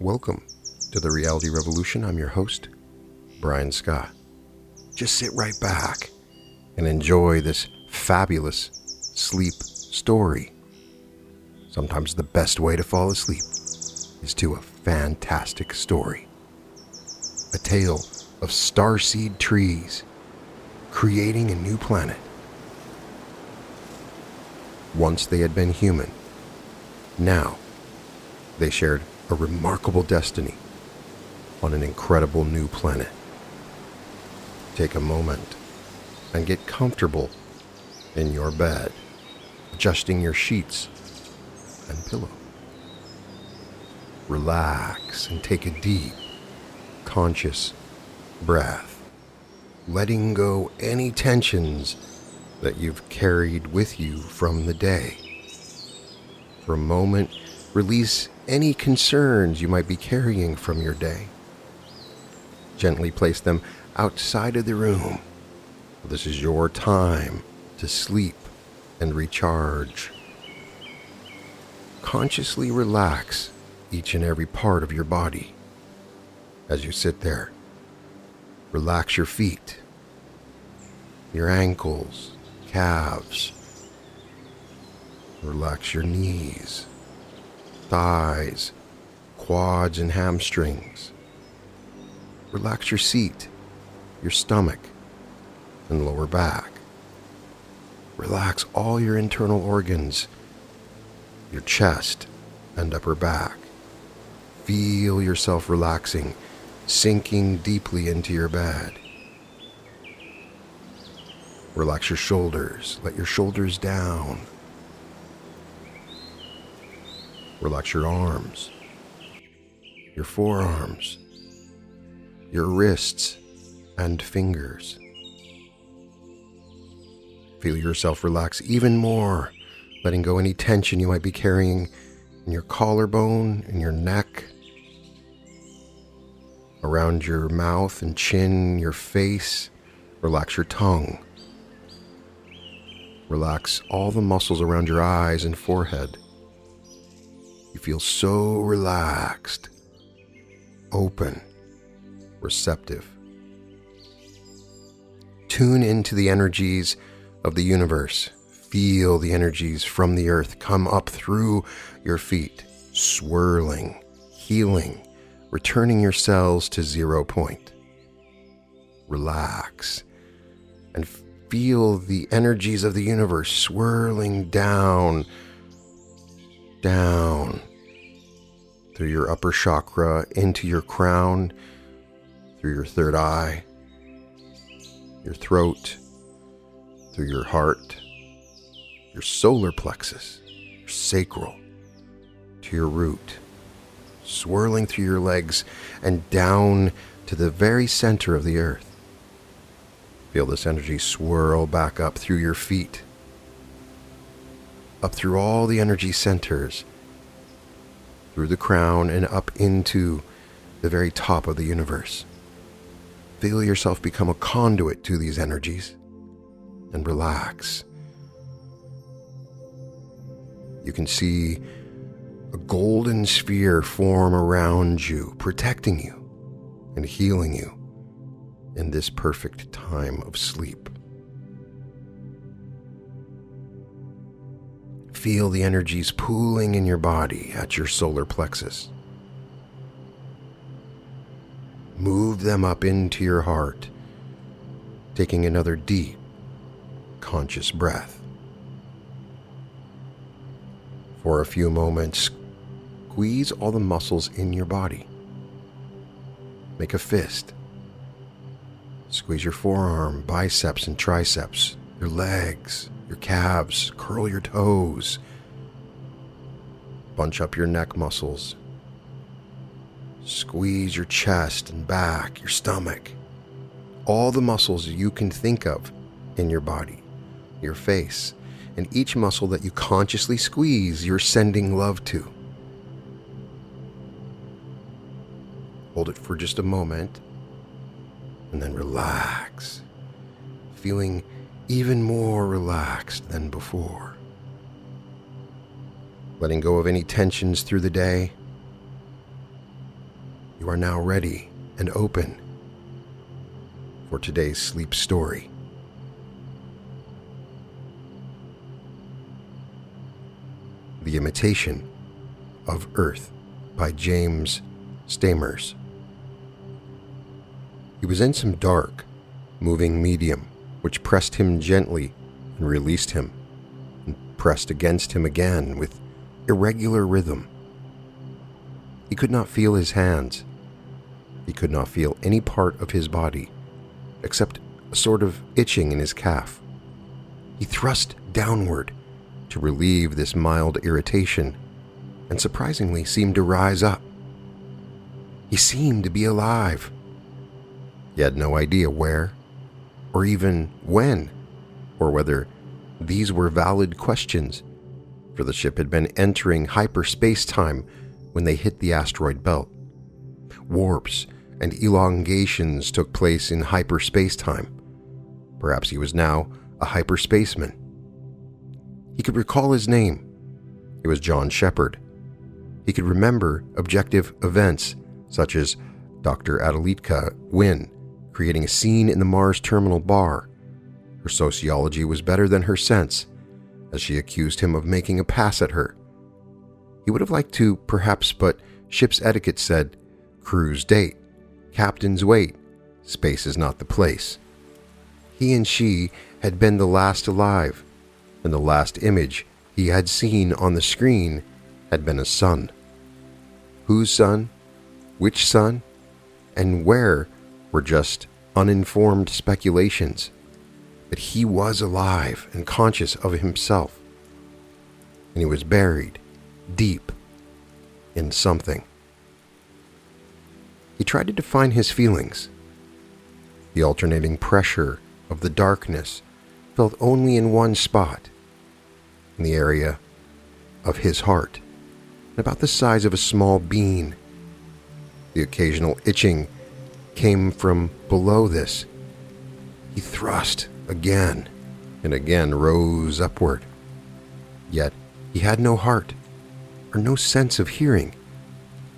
Welcome to the Reality Revolution. I'm your host, Brian Scott. Just sit right back and enjoy this fabulous sleep story. Sometimes the best way to fall asleep is to a fantastic story. A tale of starseed trees creating a new planet. Once they had been human. Now they shared a remarkable destiny on an incredible new planet. Take a moment and get comfortable in your bed, adjusting your sheets and pillow. Relax and take a deep, conscious breath, letting go any tensions that you've carried with you from the day. For a moment, release any concerns you might be carrying from your day. Gently place them outside of the room. This is your time to sleep and recharge. Consciously relax each and every part of your body as you sit there. Relax your feet, your ankles, calves. Relax your knees, thighs, quads, and hamstrings. Relax your seat, your stomach, and lower back. Relax all your internal organs, your chest and upper back. Feel yourself relaxing, sinking deeply into your bed. Relax your shoulders, let your shoulders down. Relax your arms, your forearms, your wrists and fingers. Feel yourself relax even more, letting go any tension you might be carrying in your collarbone, in your neck, around your mouth and chin, your face. Relax your tongue. Relax all the muscles around your eyes and forehead. You feel so relaxed, open, receptive. Tune into the energies of the universe. Feel the energies from the earth come up through your feet, swirling, healing, returning your cells to 0 point. Relax and feel the energies of the universe swirling down through your upper chakra, into your crown, through your third eye, your throat, through your heart, your solar plexus, your sacral, to your root, swirling through your legs and down to the very center of the earth. Feel this energy swirl back up through your feet, up through all the energy centers, through the crown and up into the very top of the universe. Feel yourself become a conduit to these energies and relax. You can see a golden sphere form around you, protecting you and healing you in this perfect time of sleep. Feel the energies pooling in your body at your solar plexus. Move them up into your heart, taking another deep, conscious breath. For a few moments, squeeze all the muscles in your body. Make a fist. Squeeze your forearm, biceps, and triceps, your legs, your calves, curl your toes. Bunch up your neck muscles. Squeeze your chest and back, your stomach. All the muscles you can think of in your body, your face, and each muscle that you consciously squeeze, you're sending love to. Hold it for just a moment, and then relax, feeling even more relaxed than before. Letting go of any tensions through the day, you are now ready and open for today's sleep story. The Imitation of Earth by James Stamers. He was in some dark, moving medium, which pressed him gently and released him, and pressed against him again with irregular rhythm. He could not feel his hands. He could not feel any part of his body, except a sort of itching in his calf. He thrust downward to relieve this mild irritation, and surprisingly seemed to rise up. He seemed to be alive. He had no idea where, or even when, or whether these were valid questions, for the ship had been entering hyper-spacetime when they hit the asteroid belt. Warps and elongations took place in hyper-spacetime. Perhaps he was now a hyper-spaceman. He could recall his name. It was John Shepard. He could remember objective events, such as Dr. Adelitka Wynne creating a scene in the Mars terminal bar. Her sociology was better than her sense, as she accused him of making a pass at her. He would have liked to, perhaps, but ship's etiquette said, "Crew's date, captain's wait, space is not the place." He and she had been the last alive, and the last image he had seen on the screen had been a son. Whose son, which son, and where were just uninformed speculations. But he was alive and conscious of himself, and he was buried deep in something. He tried to define his feelings. The alternating pressure of the darkness felt only in one spot, in the area of his heart, about the size of a small bean. The occasional itching came from below this. He thrust again and again, rose upward. Yet he had no heart, or no sense of hearing,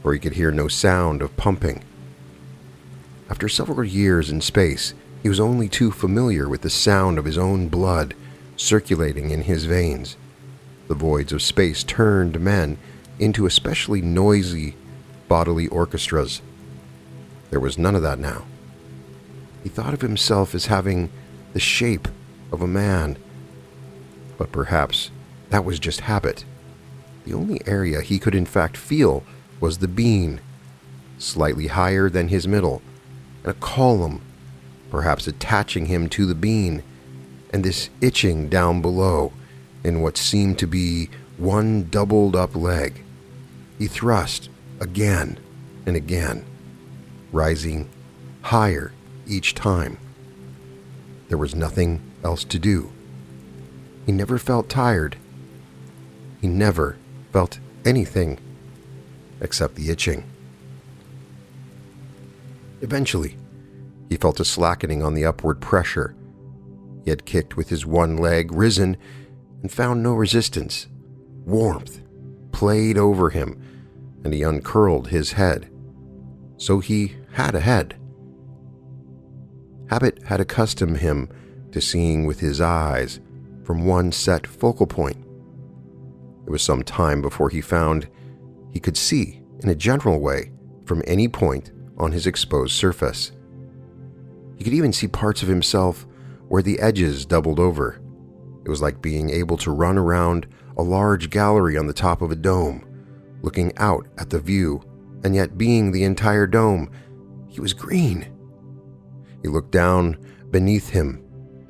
for he could hear no sound of pumping. After several years in space, he was only too familiar with the sound of his own blood circulating in his veins. The voids of space turned men into especially noisy bodily orchestras. There was none of that now. He thought of himself as having the shape of a man, but perhaps that was just habit. The only area he could in fact feel was the bean, slightly higher than his middle, and a column, perhaps attaching him to the bean, and this itching down below in what seemed to be one doubled up leg. He thrust again and again, rising higher each time. There was nothing else to do. He never felt tired. He never felt anything except the itching. Eventually, he felt a slackening on the upward pressure. He had kicked with his one leg, risen, and found no resistance. Warmth played over him, and he uncurled his head. So he had a head. Habit had accustomed him to seeing with his eyes from one set focal point. It was some time before he found he could see in a general way from any point on his exposed surface. He could even see parts of himself where the edges doubled over. It was like being able to run around a large gallery on the top of a dome, looking out at the view, and yet being the entire dome. He was green. He looked down beneath him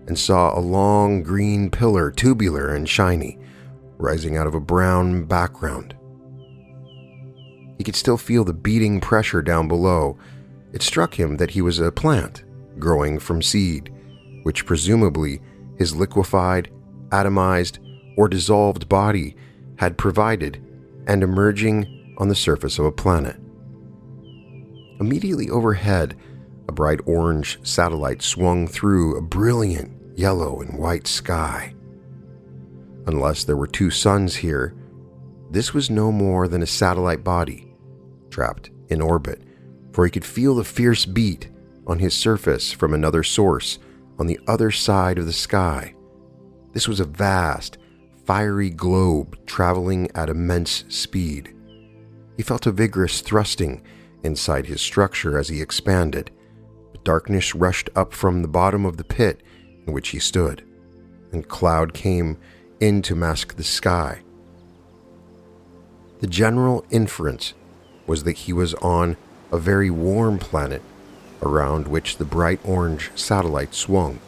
and saw a long green pillar, tubular and shiny, rising out of a brown background. He could still feel the beating pressure down below. It struck him that he was a plant growing from seed, which presumably his liquefied, atomized, or dissolved body had provided, and emerging on the surface of a planet. Immediately overhead, a bright orange satellite swung through a brilliant yellow and white sky. Unless there were two suns here, this was no more than a satellite body, trapped in orbit for he could feel the fierce beat on his surface from another source on the other side of the sky. This was a vast, fiery globe traveling at immense speed. He felt a vigorous thrusting inside his structure as he expanded, but darkness rushed up from the bottom of the pit in which he stood, and cloud came in to mask the sky. The general inference was that he was on a very warm planet around which the bright orange satellite swung,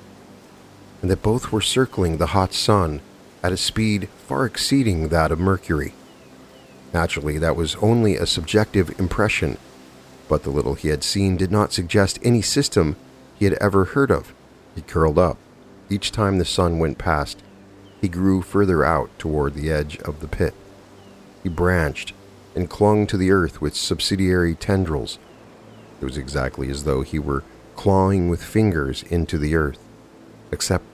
and that both were circling the hot sun at a speed far exceeding that of Mercury. Naturally, that was only a subjective impression, but the little he had seen did not suggest any system he had ever heard of. He curled up. Each time the sun went past, he grew further out toward the edge of the pit. He branched and clung to the earth with subsidiary tendrils. It was exactly as though he were clawing with fingers into the earth, except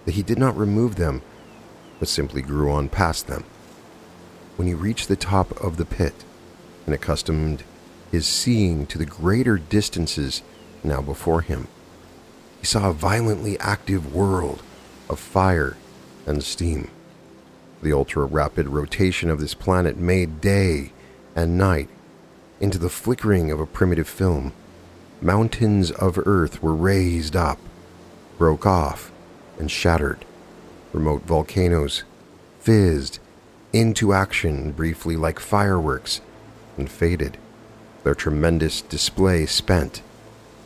that he did not remove them, but simply grew on past them. When he reached the top of the pit and accustomed his seeing to the greater distances now before him, he saw a violently active world of fire and steam. The ultra-rapid rotation of this planet made day and night into the flickering of a primitive film. Mountains of earth were raised up, broke off, and shattered. Remote volcanoes fizzed into action briefly like fireworks and faded, their tremendous display spent.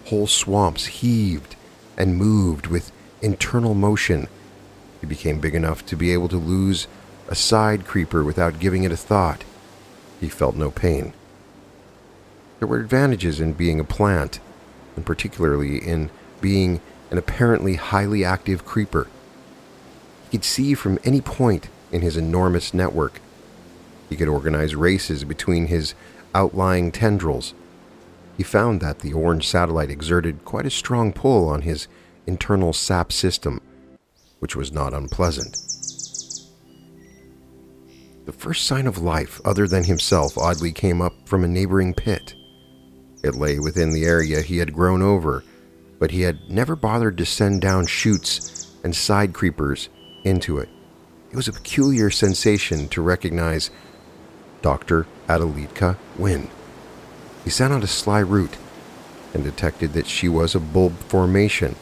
Whole swamps heaved and moved with internal motion. He became big enough to be able to lose a side creeper without giving it a thought. He felt no pain. There were advantages in being a plant, and particularly in being an apparently highly active creeper. He could see from any point in his enormous network. He could organize races between his outlying tendrils. He found that the orange satellite exerted quite a strong pull on his internal sap system, which was not unpleasant. The first sign of life other than himself oddly came up from a neighboring pit. It lay within the area he had grown over, but he had never bothered to send down shoots and side creepers into it. It was a peculiar sensation to recognize Dr. Adelitka Wynn. He sent out a sly route and detected that she was a bulb formation.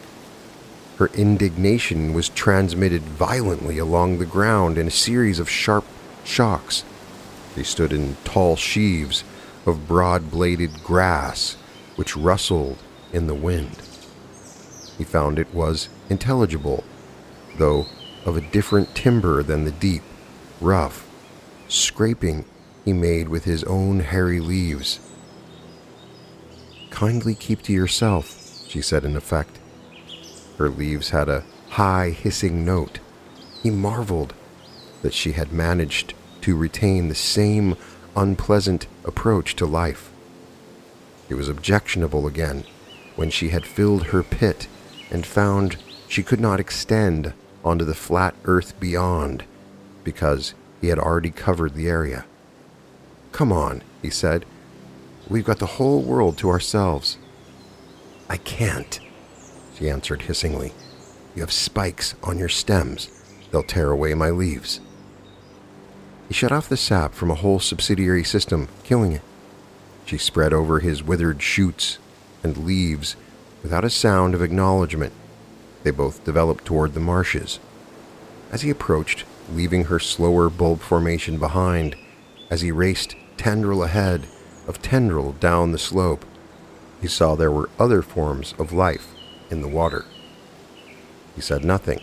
Her indignation was transmitted violently along the ground in a series of sharp shocks. They stood in tall sheaves of broad-bladed grass which rustled in the wind. He found it was intelligible, though of a different timber than the deep, rough scraping he made with his own hairy leaves. "Kindly keep to yourself," she said in effect. Her leaves had a high hissing note. He marveled that she had managed to retain the same unpleasant approach to life. It was objectionable again when she had filled her pit and found she could not extend onto the flat earth beyond because he had already covered the area. "Come on," he said. "We've got the whole world to ourselves." "I can't," she answered hissingly. "You have spikes on your stems. They'll tear away my leaves." He shut off the sap from a whole subsidiary system, killing it. She spread over his withered shoots and leaves without a sound of acknowledgement. They both developed toward the marshes. As he approached, leaving her slower bulb formation behind, as he raced tendril ahead of tendril down the slope, he saw there were other forms of life in the water. He said nothing,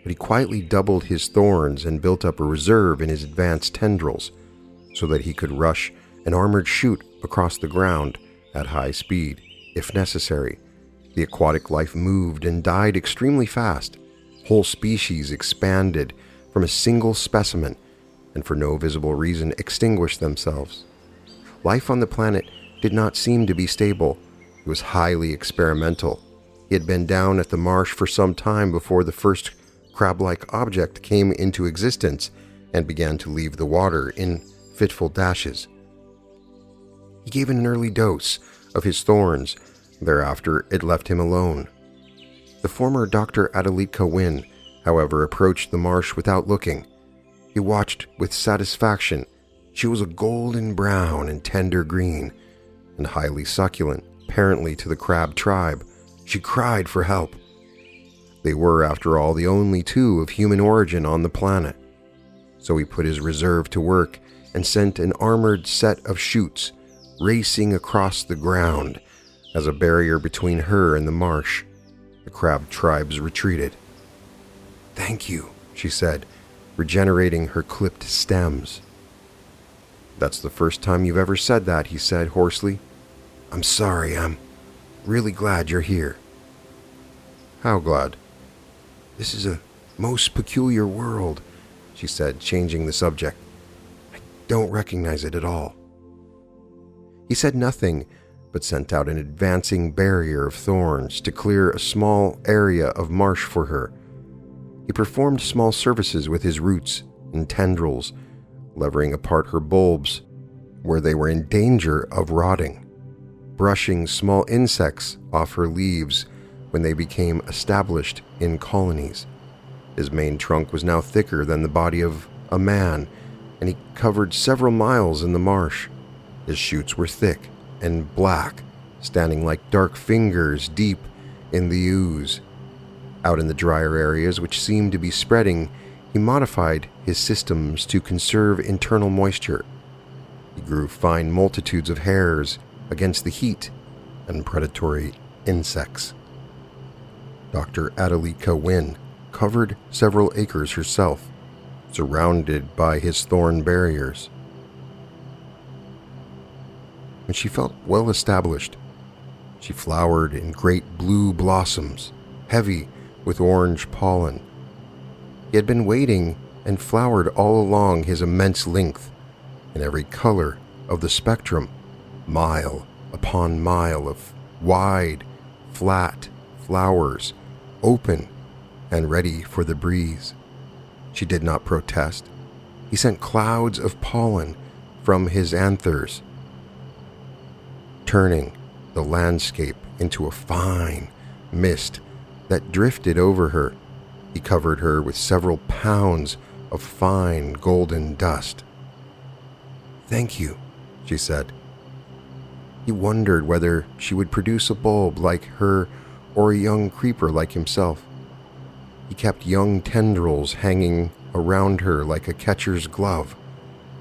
but he quietly doubled his thorns and built up a reserve in his advanced tendrils so that he could rush an armored chute across the ground at high speed, if necessary. The aquatic life moved and died extremely fast. Whole species expanded from a single specimen and for no visible reason extinguished themselves. Life on the planet did not seem to be stable. It was highly experimental. He had been down at the marsh for some time before the first crab-like object came into existence and began to leave the water in fitful dashes. He gave an early dose of his thorns. Thereafter, it left him alone. The former Dr. Adelitka Wynne, however, approached the marsh without looking. He watched with satisfaction. She was a golden brown and tender green, and highly succulent, apparently to the crab tribe. She cried for help. They were, after all, the only two of human origin on the planet. So he put his reserve to work and sent an armored set of chutes racing across the ground as a barrier between her and the marsh. The crab tribes retreated. "Thank you," she said, regenerating her clipped stems. "That's the first time you've ever said that," he said hoarsely. "I'm sorry, I'm really glad you're here." "How glad?" "This is a most peculiar world," she said, changing the subject. "I don't recognize it at all." He said nothing, but sent out an advancing barrier of thorns to clear a small area of marsh for her. He performed small services with his roots and tendrils, levering apart her bulbs where they were in danger of rotting, brushing small insects off her leaves when they became established in colonies. His main trunk was now thicker than the body of a man, and he covered several miles in the marsh. His shoots were thick and black, standing like dark fingers deep in the ooze. Out in the drier areas, which seemed to be spreading, he modified his systems to conserve internal moisture. He grew fine multitudes of hairs against the heat and predatory insects. Dr. Adelitka Wynne covered several acres herself, surrounded by his thorn barriers. When she felt well established, she flowered in great blue blossoms, heavy with orange pollen. He had been waiting and flowered all along his immense length, in every color of the spectrum, mile upon mile of wide, flat flowers, open and ready for the breeze. She did not protest. He sent clouds of pollen from his anthers, turning the landscape into a fine mist that drifted over her. He covered her with several pounds of fine golden dust. "Thank you," she said. He wondered whether she would produce a bulb like her or a young creeper like himself. He kept young tendrils hanging around her like a catcher's glove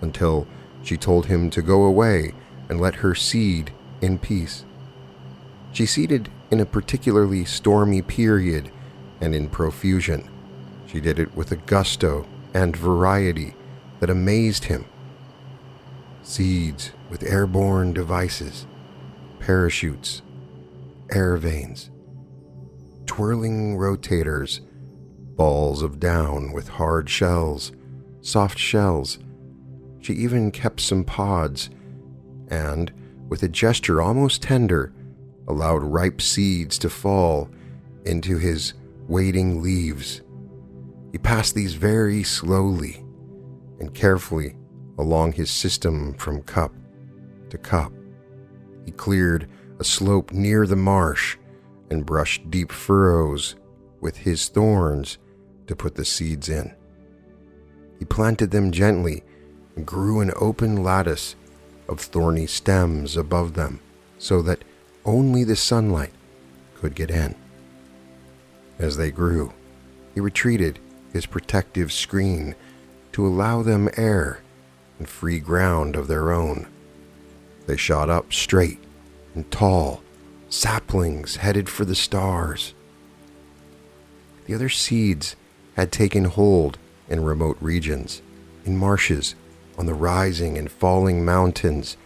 until she told him to go away and let her seed in peace. She seeded in a particularly stormy period and in profusion. She did it with a gusto and variety that amazed him. Seeds with airborne devices, parachutes, air vanes, twirling rotators, balls of down with hard shells, soft shells. She even kept some pods and, with a gesture almost tender, allowed ripe seeds to fall into his waiting leaves. He passed these very slowly and carefully along his system from cup to cup. He cleared a slope near the marsh and brushed deep furrows with his thorns to put the seeds in. He planted them gently and grew an open lattice of thorny stems above them so that only the sunlight could get in. As they grew, he retreated his protective screen to allow them air and free ground of their own. They shot up straight and tall, saplings headed for the stars. The other seeds had taken hold in remote regions, in marshes, on the rising and falling mountains,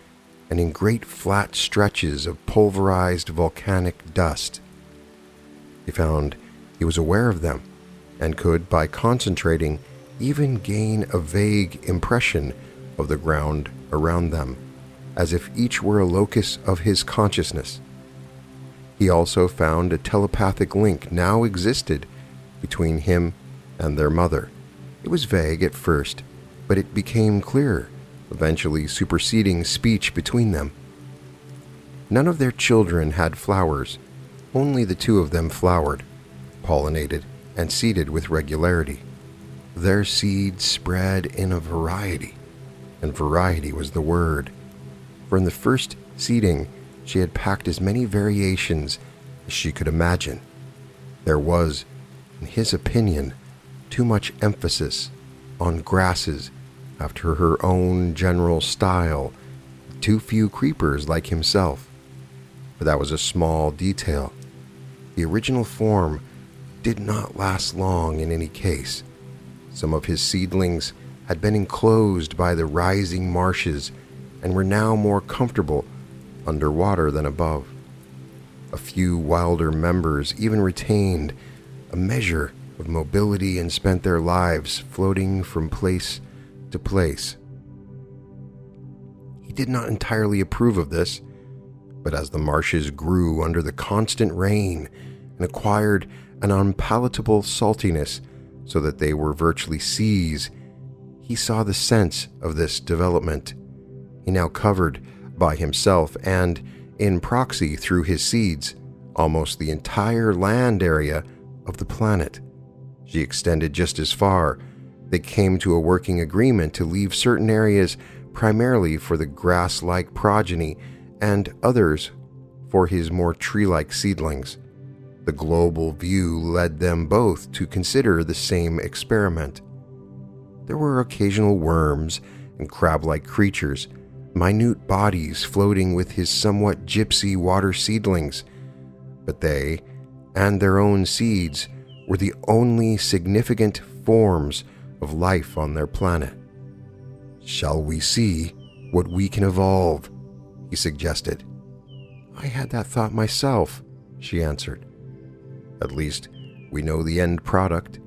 and in great flat stretches of pulverized volcanic dust. He found he was aware of them, and could, by concentrating, even gain a vague impression of the ground around them, as if each were a locus of his consciousness. He also found a telepathic link now existed between him and their mother. It was vague at first, but it became clearer, eventually superseding speech between them. None of their children had flowers. Only the two of them flowered, pollinated, and seeded with regularity. Their seeds spread in a variety, and variety was the word. For in the first seeding, she had packed as many variations as she could imagine. There was, in his opinion, too much emphasis on grasses after her own general style, too few creepers like himself. But that was a small detail. The original form did not last long in any case. Some of his seedlings had been enclosed by the rising marshes and were now more comfortable underwater than above. A few wilder members even retained a measure of mobility and spent their lives floating from place to place. He did not entirely approve of this, but as the marshes grew under the constant rain and acquired an unpalatable saltiness so that they were virtually seas, he saw the sense of this development. He now covered by himself and, in proxy through his seeds, almost the entire land area of the planet. She extended just as far. They came to a working agreement to leave certain areas primarily for the grass-like progeny and others for his more tree-like seedlings. The global view led them both to consider the same experiment. There were occasional worms and crab-like creatures, minute bodies floating with his somewhat gypsy water seedlings, but they and their own seeds were the only significant forms of life on their planet. "Shall we see what we can evolve?" he suggested. "I had that thought myself," she answered. "At least we know the end product.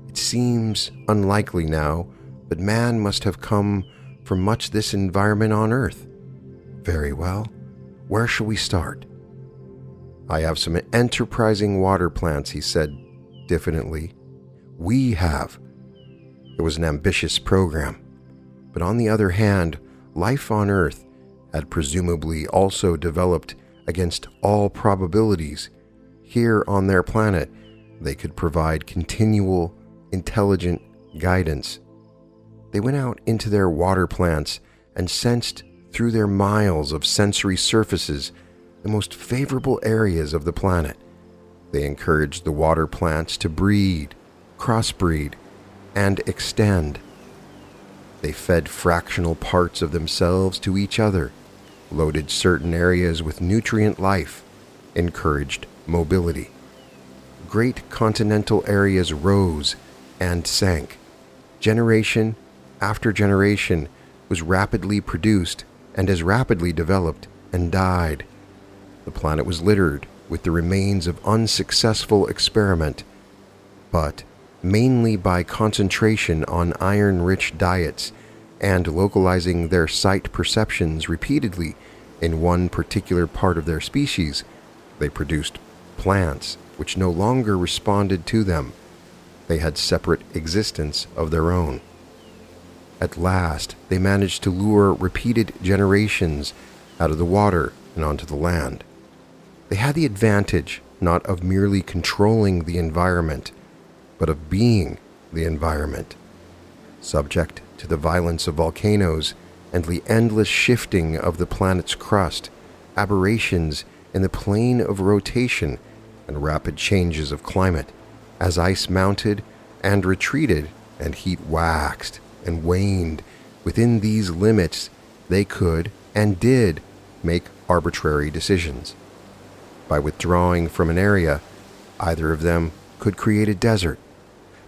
It seems unlikely now, but man must have come from much this environment on Earth." "Very well. Where shall we start?" "I have some enterprising water plants," he said diffidently. "We have." It was an ambitious program, but on the other hand, life on Earth had presumably also developed against all probabilities. Here on their planet, they could provide continual, intelligent guidance. They went out into their water plants and sensed through their miles of sensory surfaces the most favorable areas of the planet. They encouraged the water plants to breed, crossbreed, and extend. They fed fractional parts of themselves to each other, loaded certain areas with nutrient life, encouraged mobility. Great continental areas rose and sank. Generation after generation was rapidly produced and as rapidly developed and died. The planet was littered with the remains of unsuccessful experiment, but mainly by concentration on iron-rich diets and localizing their sight perceptions repeatedly in one particular part of their species, they produced plants which no longer responded to them. They had separate existence of their own. At last, they managed to lure repeated generations out of the water and onto the land. They had the advantage not of merely controlling the environment, but of being the environment. Subject to the violence of volcanoes and the endless shifting of the planet's crust, aberrations in the plane of rotation, and rapid changes of climate, as ice mounted and retreated and heat waxed and waned, within these limits they could and did make arbitrary decisions. By withdrawing from an area, either of them could create a desert.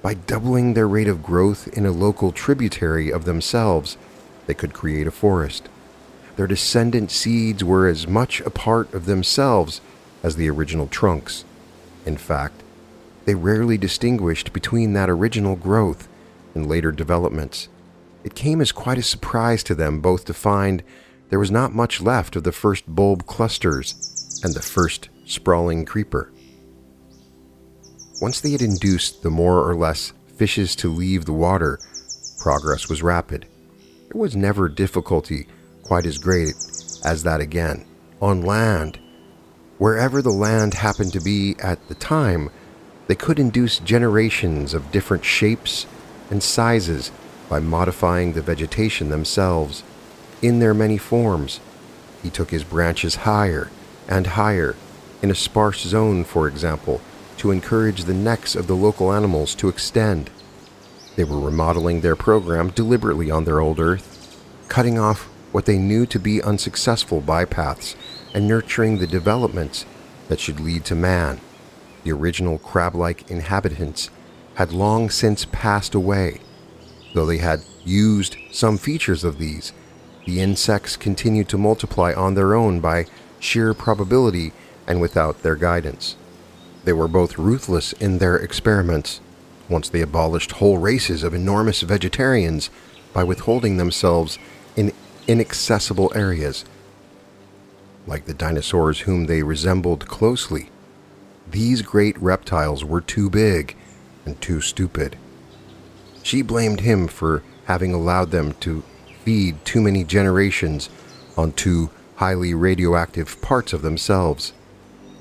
By doubling their rate of growth in a local tributary of themselves, they could create a forest. Their descendant seeds were as much a part of themselves as the original trunks. In fact, they rarely distinguished between that original growth and later developments. It came as quite a surprise to them both to find there was not much left of the first bulb clusters and the first sprawling creeper. Once they had induced the more or less fishes to leave the water, progress was rapid. There was never difficulty quite as great as that again. on land. Wherever the land happened to be at the time, they could induce generations of different shapes and sizes by modifying the vegetation themselves in their many forms. He took his branches higher and higher, in a sparse zone, for example, to encourage the necks of the local animals to extend. They were remodeling their program deliberately on their old Earth, cutting off what they knew to be unsuccessful bypaths and nurturing the developments that should lead to man. The original crab-like inhabitants had long since passed away. Though they had used some features of these, the insects continued to multiply on their own by sheer probability and without their guidance. They were both ruthless in their experiments. Once they abolished whole races of enormous vegetarians by withholding themselves in inaccessible areas, like the dinosaurs whom they resembled closely. These great reptiles were too big and too stupid. She blamed him for having allowed them to feed too many generations on too highly radioactive parts of themselves.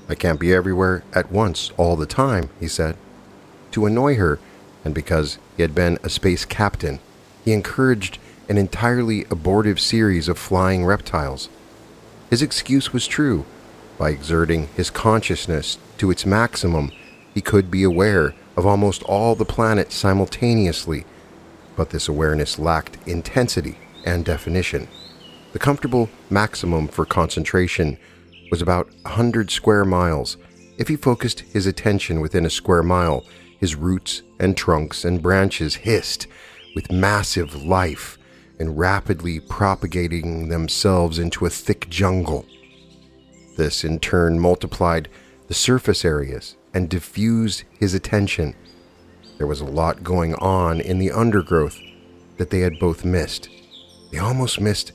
"I can't be everywhere at once all the time," he said. To annoy her, and because he had been a space captain, he encouraged an entirely abortive series of flying reptiles. His excuse was true. By exerting his consciousness to its maximum, he could be aware of almost all the planets simultaneously, but this awareness lacked intensity and definition. The comfortable maximum for concentration was about 100 square miles. If he focused his attention within a square mile, his roots and trunks and branches hissed with massive life and rapidly propagating themselves into a thick jungle. This in turn multiplied the surface areas and diffused his attention. There was a lot going on in the undergrowth that they had both missed. They almost missed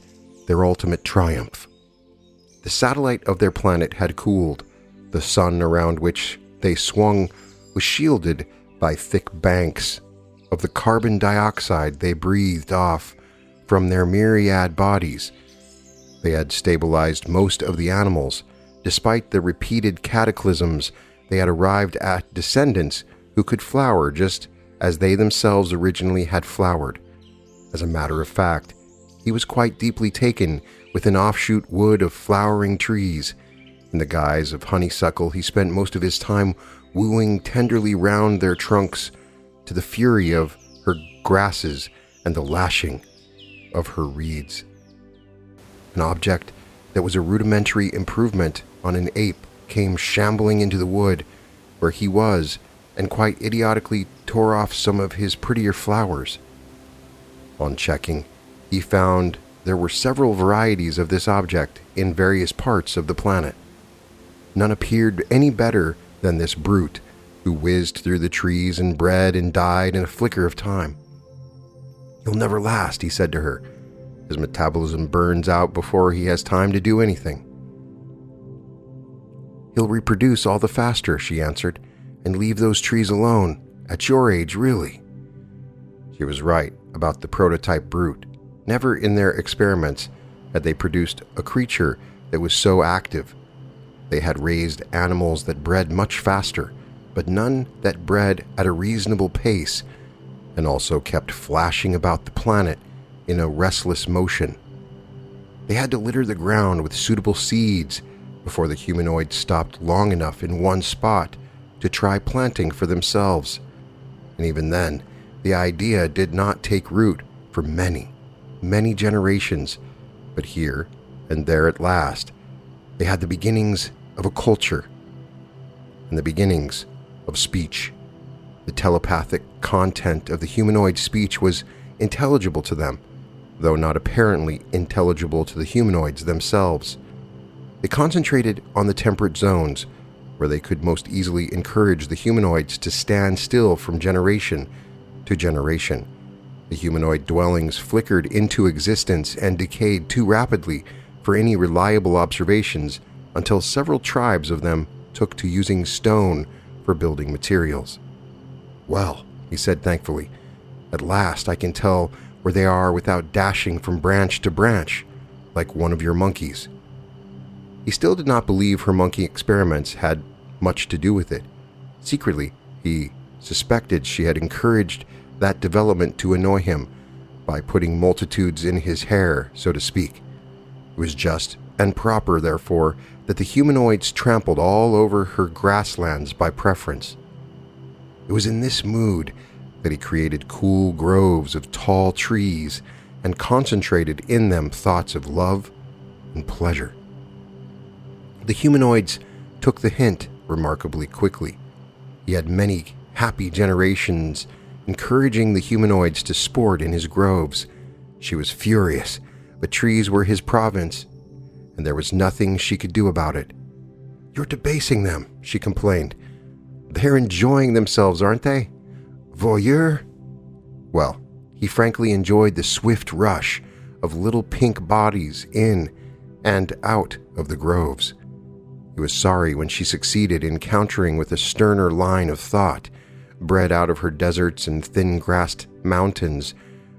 their ultimate triumph. The satellite of their planet had cooled. The sun around which they swung was shielded by thick banks of the carbon dioxide they breathed off from their myriad bodies. They had stabilized most of the animals. Despite the repeated cataclysms, they had arrived at descendants who could flower just as they themselves originally had flowered. As a matter of fact, he was quite deeply taken with an offshoot wood of flowering trees. In the guise of honeysuckle, he spent most of his time wooing tenderly round their trunks to the fury of her grasses and the lashing of her reeds. An object that was a rudimentary improvement on an ape came shambling into the wood where he was and quite idiotically tore off some of his prettier flowers. On checking, he found there were several varieties of this object in various parts of the planet. None appeared any better than this brute, who whizzed through the trees and bred and died in a flicker of time. "He'll never last," he said to her. "His metabolism burns out before he has time to do anything." "He'll reproduce all the faster," she answered, "and leave those trees alone. At your age, really." She was right about the prototype brute. Never in their experiments had they produced a creature that was so active. They had raised animals that bred much faster, but none that bred at a reasonable pace, and also kept flashing about the planet in a restless motion. They had to litter the ground with suitable seeds before the humanoids stopped long enough in one spot to try planting for themselves. And even then, the idea did not take root for many, many generations. But here and there at last, they had the beginnings of a culture and the beginnings of speech. The telepathic content of the humanoid speech was intelligible to them, though not apparently intelligible to the humanoids themselves. They concentrated on the temperate zones, where they could most easily encourage the humanoids to stand still from generation to generation. The humanoid dwellings flickered into existence and decayed too rapidly for any reliable observations until several tribes of them took to using stone for building materials. "Well," he said thankfully, "at last I can tell where they are without dashing from branch to branch, like one of your monkeys." He still did not believe her monkey experiments had much to do with it. Secretly, he suspected she had encouraged that development to annoy him by putting multitudes in his hair, so to speak. It was just and proper, therefore, that the humanoids trampled all over her grasslands by preference. It was in this mood that he created cool groves of tall trees and concentrated in them thoughts of love and pleasure. The humanoids took the hint remarkably quickly. He had many happy generations encouraging the humanoids to sport in his groves. She was furious, but trees were his province, and there was nothing she could do about it. "You're debasing them," she complained. "They're enjoying themselves, aren't they? Voyeur?" Well, he frankly enjoyed the swift rush of little pink bodies in and out of the groves. He was sorry when she succeeded in countering with a sterner line of thought, bred out of her deserts and thin-grassed mountains,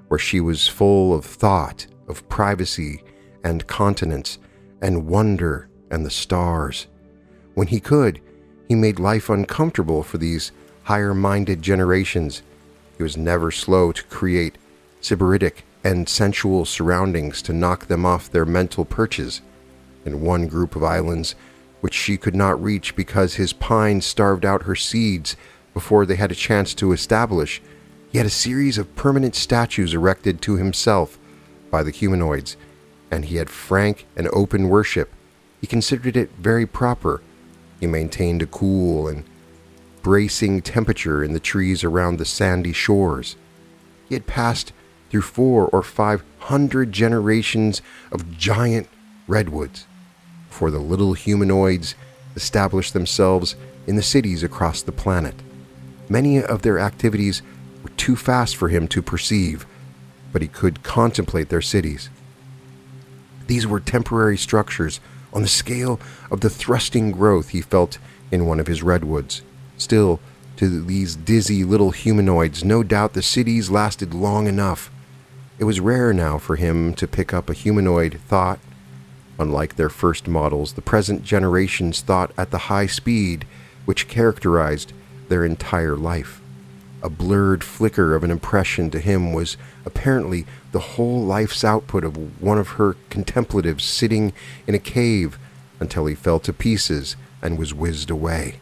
where she was full of thought, of privacy and continence, and wonder and the stars. When he could, he made life uncomfortable for these higher-minded generations. He was never slow to create sybaritic and sensual surroundings to knock them off their mental perches. In one group of islands, which she could not reach because his pines starved out her seeds before they had a chance to establish, he had a series of permanent statues erected to himself by the humanoids, and he had frank and open worship. He considered it very proper. He maintained a cool and bracing temperature in the trees around the sandy shores. He had passed through 400 or 500 generations of giant redwoods before the little humanoids established themselves in the cities across the planet. Many of their activities were too fast for him to perceive, but he could contemplate their cities. These were temporary structures on the scale of the thrusting growth he felt in one of his redwoods. Still, to these dizzy little humanoids, no doubt the cities lasted long enough. It was rare now for him to pick up a humanoid thought. Unlike their first models, the present generations thought at the high speed which characterized their entire life. A blurred flicker of an impression to him was apparently the whole life's output of one of her contemplatives sitting in a cave until he fell to pieces and was whizzed away.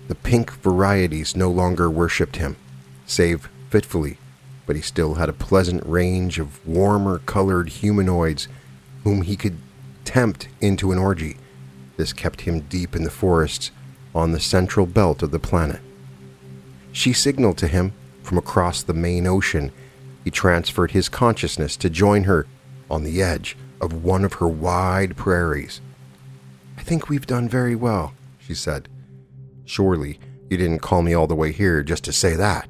The pink varieties no longer worshipped him, save fitfully, but he still had a pleasant range of warmer-colored humanoids whom he could tempt into an orgy. This kept him deep in the forests on the central belt of the planet. She signaled to him from across the main ocean. He transferred his consciousness to join her on the edge of one of her wide prairies. "I think we've done very well," she said. "Surely you didn't call me all the way here just to say that."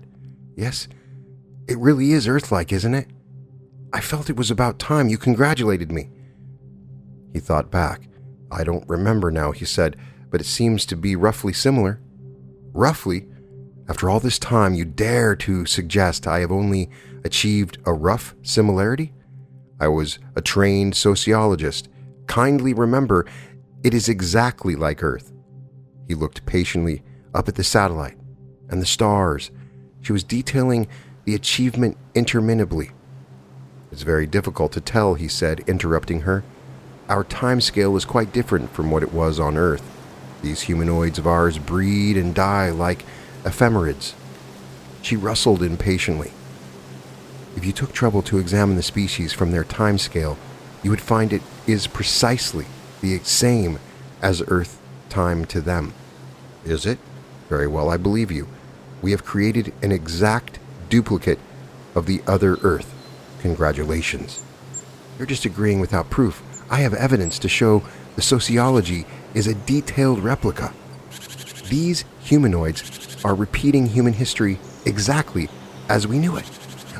"Yes, it really is Earth-like, isn't it? I felt it was about time you congratulated me." He thought back. "I don't remember now," he said, "but it seems to be roughly similar." "Roughly? After all this time, you dare to suggest I have only achieved a rough similarity? I was a trained sociologist. Kindly remember, it is exactly like Earth." He looked patiently up at the satellite and the stars. She was detailing the achievement interminably. "It's very difficult to tell," he said, interrupting her. "Our time scale is quite different from what it was on Earth. These humanoids of ours breed and die like ephemerids." She rustled impatiently. "If you took trouble to examine the species from their time scale, you would find it is precisely the same as Earth time to them." "Is it? Very well, I believe you. We have created an exact duplicate of the other Earth. Congratulations." "You're just agreeing without proof. I have evidence to show the sociology is a detailed replica. These humanoids are repeating human history exactly as we knew it.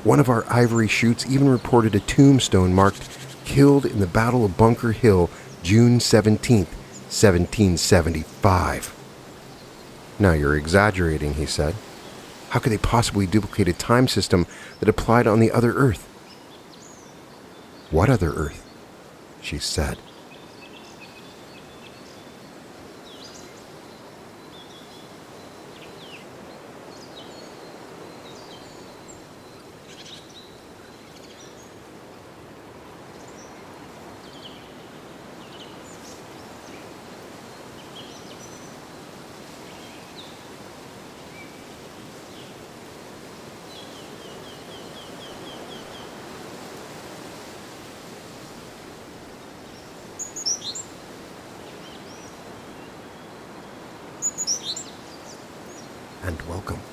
One of our ivory shoots even reported a tombstone marked "Killed in the Battle of Bunker Hill, June 17th, 1775. "Now you're exaggerating," he said. "How could they possibly duplicate a time system that applied on the other Earth?" "What other Earth?" she said. and welcome.